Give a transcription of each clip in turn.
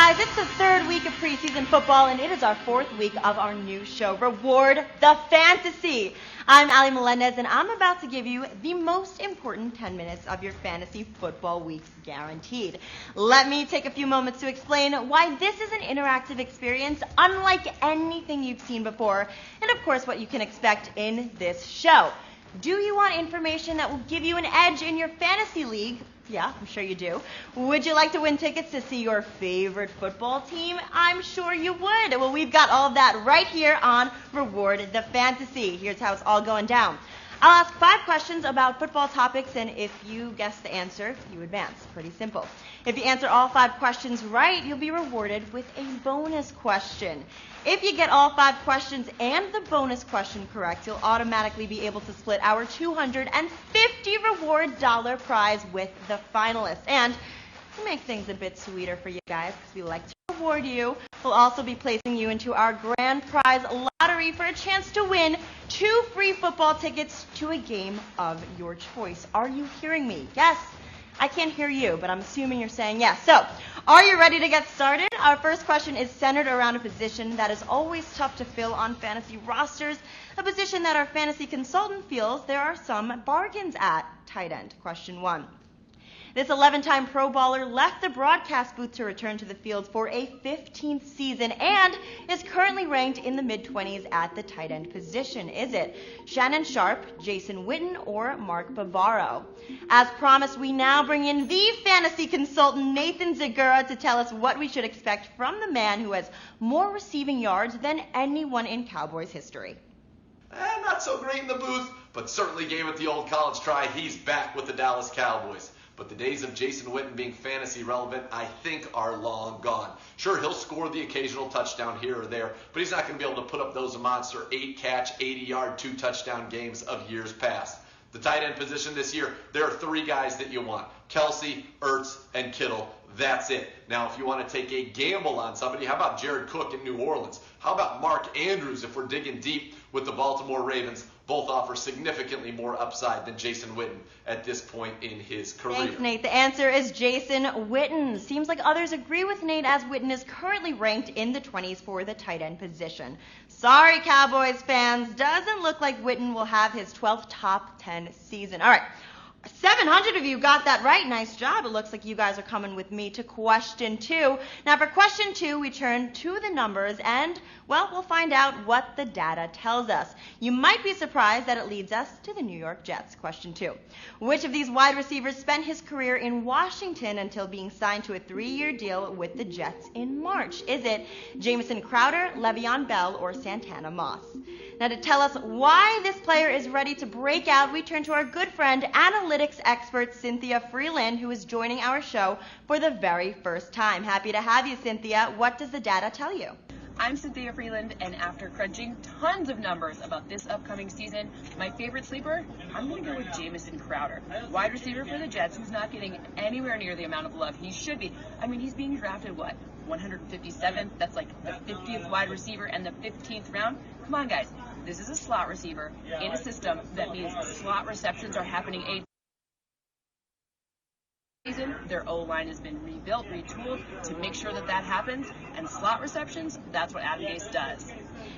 guys, it's the third week of preseason football, and it is our fourth week of our new show, Reward the Fantasy. I'm Ali Melendez, and I'm about to give you the most important 10 minutes of your fantasy football weeks guaranteed. Let me take a few moments to explain why this is an interactive experience unlike anything you've seen before, and of course what you can expect in this show. Do you want information that will give you an edge in your fantasy league? Yeah, I'm sure you do. Would you like to win tickets to see your favorite football team? I'm sure you would. Well, we've got all of that right here on Reward the Fantasy. Here's how it's all going down. I'll ask 5 questions about football topics, and if you guess the answer, you advance. Pretty simple. If you answer all 5 questions right, you'll be rewarded with a bonus question. If you get all 5 questions and the bonus question correct, you'll automatically be able to split our $250 reward prize with the finalists. And to make things a bit sweeter for you guys, because we like to reward you, we'll also be placing you into our grand prize lottery for a chance to win 2 free football tickets to a game of your choice. Are you hearing me? Yes? I can't hear you, but I'm assuming you're saying yes. So, are you ready to get started? Our first question is centered around a position that is always tough to fill on fantasy rosters, a position that our fantasy consultant feels there are some bargains at. Tight end. Question 1. This 11-time Pro Bowler left the broadcast booth to return to the field for a 15th season and is currently ranked in the mid-20s at the tight end position. Is it Shannon Sharpe, Jason Witten, or Mark Bavaro? As promised, we now bring in the fantasy consultant Nathan Zagura to tell us what we should expect from the man who has more receiving yards than anyone in Cowboys history. Not so great in the booth, but certainly gave it the old college try. He's back with the Dallas Cowboys. But the days of Jason Witten being fantasy relevant, I think, are long gone. Sure, he'll score the occasional touchdown here or there, but he's not going to be able to put up those monster 8-catch, 80-yard, 2-touchdown games of years past. The tight end position this year, there are 3 guys that you want: Kelsey, Ertz, and Kittle. That's it. Now, if you want to take a gamble on somebody, how about Jared Cook in New Orleans? How about Mark Andrews if we're digging deep with the Baltimore Ravens? Both offer significantly more upside than Jason Witten at this point in his career. Thanks, Nate. The answer is Jason Witten. Seems like others agree with Nate, as Witten is currently ranked in the 20s for the tight end position. Sorry, Cowboys fans. Doesn't look like Witten will have his 12th top 10 season. All right. 700 of you got that right. Nice job. It looks like you guys are coming with me to question 2. Now, for question 2, we turn to the numbers and, well, we'll find out what the data tells us. You might be surprised that it leads us to the New York Jets. Question 2. Which of these wide receivers spent his career in Washington until being signed to a 3-year deal with the Jets in March? Is it Jamison Crowder, Le'Veon Bell, or Santana Moss? Now, to tell us why this player is ready to break out, we turn to our good friend, analytics expert Cynthia Freeland, who is joining our show for the very first time. Happy to have you, Cynthia. What does the data tell you? I'm Cynthia Freeland, and after crunching tons of numbers about this upcoming season, my favorite sleeper, I'm going to go with Jamison Crowder, wide receiver for the Jets, who's not getting anywhere near the amount of love he should be. I mean, he's being drafted, 157th? That's like the 50th wide receiver and the 15th round. Come on, guys. This is a slot receiver in a system that means slot receptions are happening a season. Their O-line has been rebuilt, retooled to make sure that happens. And slot receptions, that's what Adam Gase does.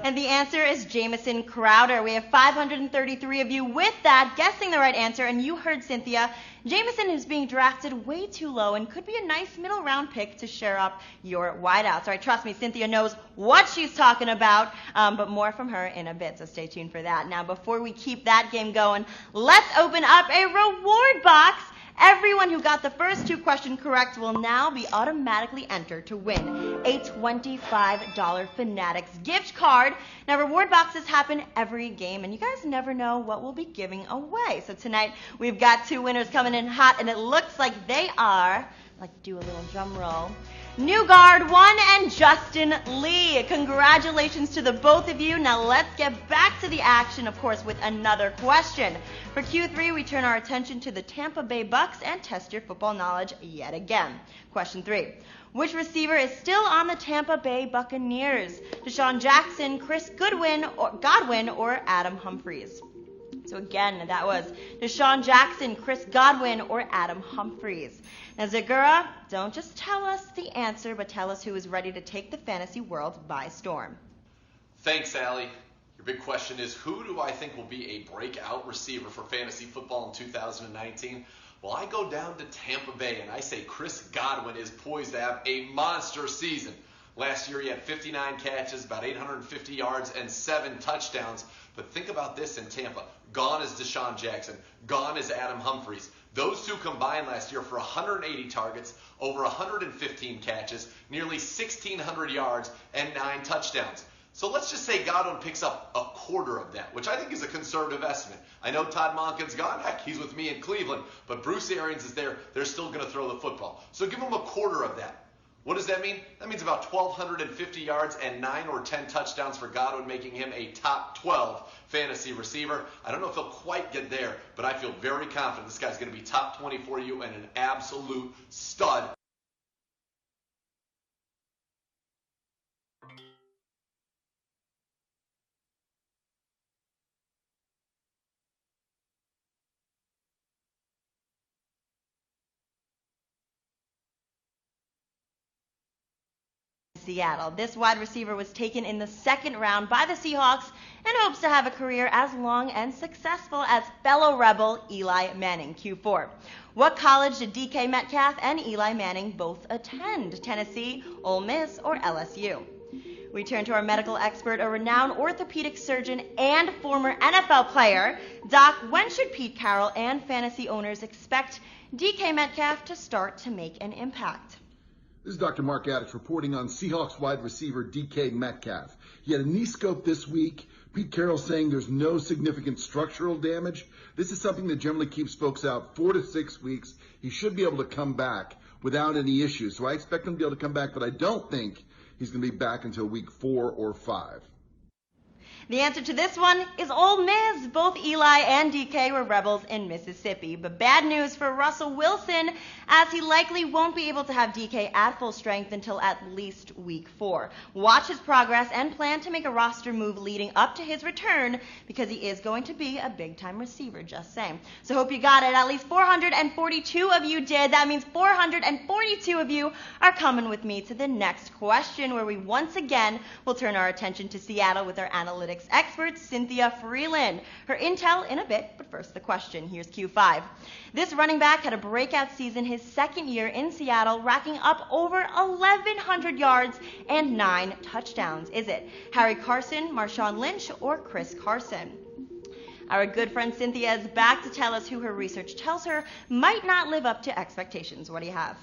And the answer is Jamison Crowder. We have 533 of you with that, guessing the right answer. And you heard Cynthia. Jamison is being drafted way too low and could be a nice middle round pick to share up your wideouts. All right, trust me, Cynthia knows what she's talking about, but more from her in a bit, so stay tuned for that. Now, before we keep that game going, let's open up a reward box. Everyone who got the first 2 questions correct will now be automatically entered to win a $25 Fanatics gift card. Now, reward boxes happen every game, and you guys never know what we'll be giving away. So tonight, we've got 2 winners coming in hot, and it looks like they are, like do a little drum roll, New Guard 1 and Justin Lee. Congratulations to the both of you. Now let's get back to the action, of course, with another question. For Q3, we turn our attention to the Tampa Bay Bucks and test your football knowledge yet again. Question 3. Which receiver is still on the Tampa Bay Buccaneers? Deshaun Jackson, Chris Godwin, or Adam Humphries? So again, that was Deshaun Jackson, Chris Godwin, or Adam Humphries. Now, Zagura, don't just tell us the answer, but tell us who is ready to take the fantasy world by storm. Thanks, Allie. Your big question is, who do I think will be a breakout receiver for fantasy football in 2019? Well, I go down to Tampa Bay, and I say Chris Godwin is poised to have a monster season. Last year, he had 59 catches, about 850 yards, and 7 touchdowns. But think about this in Tampa. Gone is Deshaun Jackson. Gone is Adam Humphries. Those two combined last year for 180 targets, over 115 catches, nearly 1,600 yards, and 9 touchdowns. So let's just say Godwin picks up a quarter of that, which I think is a conservative estimate. I know Todd Monken's gone. Heck, he's with me in Cleveland. But Bruce Arians is there. They're still going to throw the football. So give him a quarter of that. What does that mean? That means about 1,250 yards and 9 or 10 touchdowns for Godwin, making him a top 12 fantasy receiver. I don't know if he'll quite get there, but I feel very confident this guy's going to be top 20 for you and an absolute stud. Seattle. This wide receiver was taken in the 2nd round by the Seahawks and hopes to have a career as long and successful as fellow Rebel Eli Manning, Q4. What college did DK Metcalf and Eli Manning both attend? Tennessee, Ole Miss, or LSU? We turn to our medical expert, a renowned orthopedic surgeon and former NFL player. Doc, when should Pete Carroll and fantasy owners expect DK Metcalf to start to make an impact? This is Dr. Mark Addix reporting on Seahawks wide receiver DK Metcalf. He had a knee scope this week. Pete Carroll saying there's no significant structural damage. This is something that generally keeps folks out 4 to 6 weeks. He should be able to come back without any issues. So I expect him to be able to come back, but I don't think he's going to be back until week 4 or 5. The answer to this one is Ole Miss. Both Eli and DK were Rebels in Mississippi. But bad news for Russell Wilson, as he likely won't be able to have DK at full strength until at least week 4. Watch his progress and plan to make a roster move leading up to his return, because he is going to be a big-time receiver, just saying. So hope you got it. At least 442 of you did. That means 442 of you are coming with me to the next question, where we once again will turn our attention to Seattle with our analytics expert, Cynthia Freeland. Her intel in a bit, but first the question. Here's Q5. This running back had a breakout season his 2nd year in Seattle, racking up over 1,100 yards and 9 touchdowns. Is it Harry Carson, Marshawn Lynch, or Chris Carson? Our good friend Cynthia is back to tell us who her research tells her might not live up to expectations. What do you have?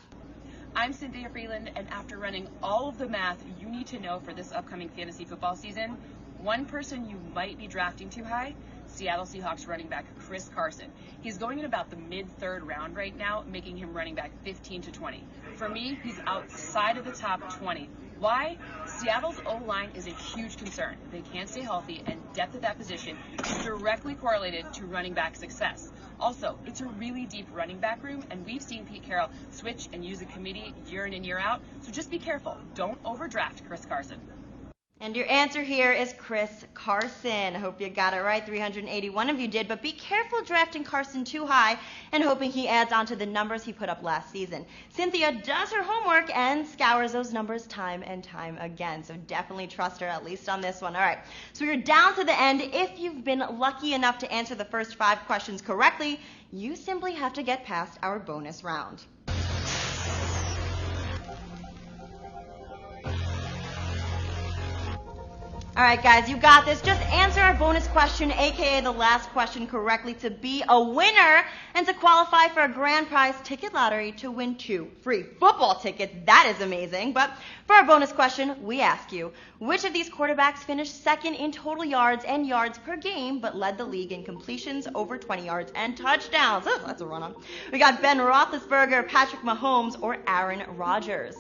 I'm Cynthia Freeland, and after running all of the math you need to know for this upcoming fantasy football season, one person you might be drafting too high, Seattle Seahawks running back Chris Carson. He's going in about the mid-3rd round right now, making him running back 15 to 20. For me, he's outside of the top 20. Why? Seattle's O-line is a huge concern. They can't stay healthy, and depth at that position is directly correlated to running back success. Also, it's a really deep running back room, and we've seen Pete Carroll switch and use a committee year in and year out, so just be careful. Don't overdraft Chris Carson. And your answer here is Chris Carson. I hope you got it right. 381 of you did, but be careful drafting Carson too high and hoping he adds on to the numbers he put up last season. Cynthia does her homework and scours those numbers time and time again, so definitely trust her, at least on this one. All right, so we're down to the end. If you've been lucky enough to answer the first 5 questions correctly, you simply have to get past our bonus round. All right, guys, you got this. Just answer our bonus question, aka the last question, correctly to be a winner and to qualify for a grand prize ticket lottery to win 2 free football tickets. That is amazing. But for our bonus question, we ask you, which of these quarterbacks finished 2nd in total yards and yards per game, but led the league in completions over 20 yards and touchdowns? Oh, that's a run-on. We got Ben Roethlisberger, Patrick Mahomes, or Aaron Rodgers.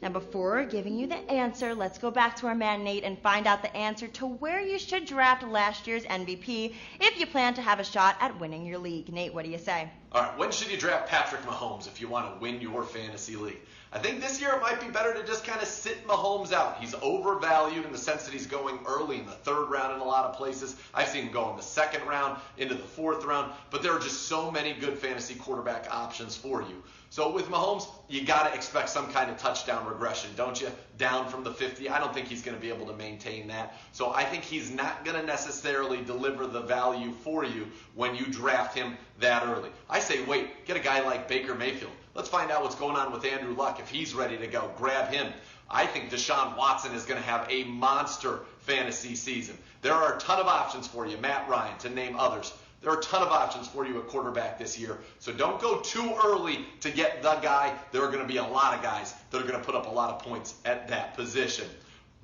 Now, before giving you the answer, let's go back to our man Nate and find out the answer to where you should draft last year's MVP if you plan to have a shot at winning your league. Nate, what do you say? All right, when should you draft Patrick Mahomes if you want to win your fantasy league? I think this year it might be better to just kind of sit Mahomes out. He's overvalued in the sense that he's going early in the third round in a lot of places. I've seen him go in the second round, into the fourth round, but there are just so many good fantasy quarterback options for you. So with Mahomes, you got to expect some kind of touchdown regression, don't you? Down from the 50. I don't think he's going to be able to maintain that. So I think he's not going to necessarily deliver the value for you when you draft him that early. I say wait, get a guy like Baker Mayfield. Let's find out what's going on with Andrew Luck. If he's ready to go, grab him. I think Deshaun Watson is going to have a monster fantasy season. There are a ton of options for you, Matt Ryan, to name others. There are a ton of options for you at quarterback this year. So don't go too early to get the guy. There are going to be a lot of guys that are going to put up a lot of points at that position.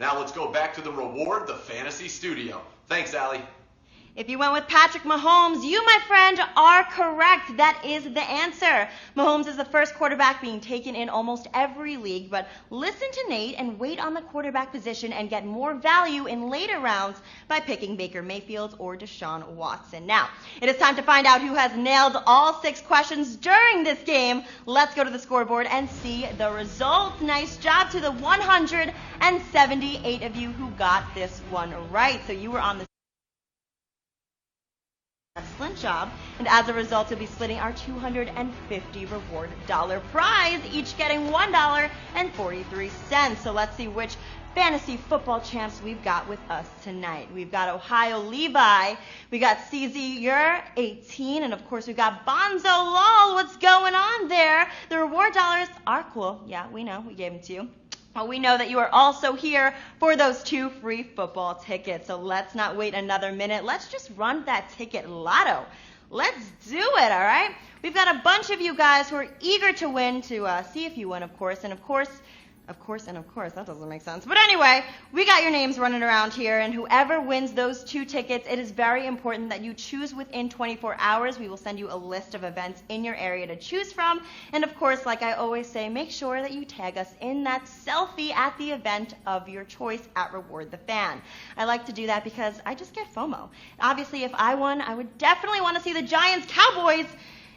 Now let's go back to the reward, the fantasy studio. Thanks, Allie. If you went with Patrick Mahomes, you, my friend, are correct. That is the answer. Mahomes is the first quarterback being taken in almost every league, but listen to Nate and wait on the quarterback position and get more value in later rounds by picking Baker Mayfield or Deshaun Watson. Now, it is time to find out who has nailed all 6 questions during this game. Let's go to the scoreboard and see the results. Nice job to the 178 of you who got this one right. So you were on the excellent job, and as a result, you'll be splitting our $250 reward dollar prize, each getting $1.43. So let's see which fantasy football champs we've got with us tonight. We've got Ohio Levi, we got CZ, you're 18, and of course we've got Bonzo Lol. What's going on there? The reward dollars are cool. Yeah, we know, we gave them to you. Well, we know that you are also here for those 2 free football tickets. So let's not wait another minute. Let's just run that ticket lotto. Let's do it, all right? We've got a bunch of you guys who are eager to win to see if you win, of course. And of course, that doesn't make sense. But anyway, we got your names running around here, and whoever wins those 2 tickets, it is very important that you choose within 24 hours. We will send you a list of events in your area to choose from. And of course, like I always say, make sure that you tag us in that selfie at the event of your choice at Reward the Fan. I like to do that because I just get FOMO. Obviously, if I won, I would definitely want to see the Giants-Cowboys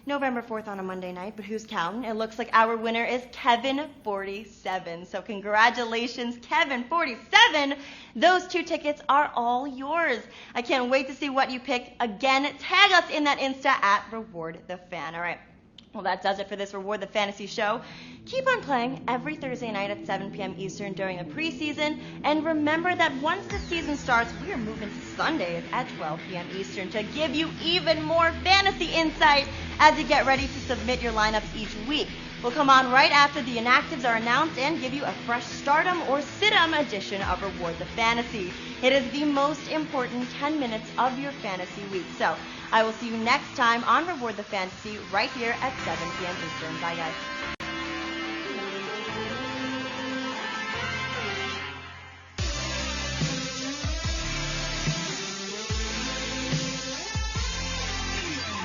November 4th on a Monday night, but who's counting? It looks like our winner is Kevin47. So congratulations, Kevin47. Those 2 tickets are all yours. I can't wait to see what you pick. Again, tag us in that Insta at Reward the Fan. All right. Well, that does it for this Reward the Fantasy show. Keep on playing every Thursday night at 7 p.m. Eastern during the preseason. And remember that once the season starts, we are moving to Sundays at 12 p.m. Eastern to give you even more fantasy insight as you get ready to submit your lineups each week. We'll come on right after the inactives are announced and give you a fresh stardom or sit-em edition of Reward the Fantasy. It is the most important 10 minutes of your fantasy week. So I will see you next time on Reward the Fantasy right here at 7 p.m. Eastern. Bye, guys.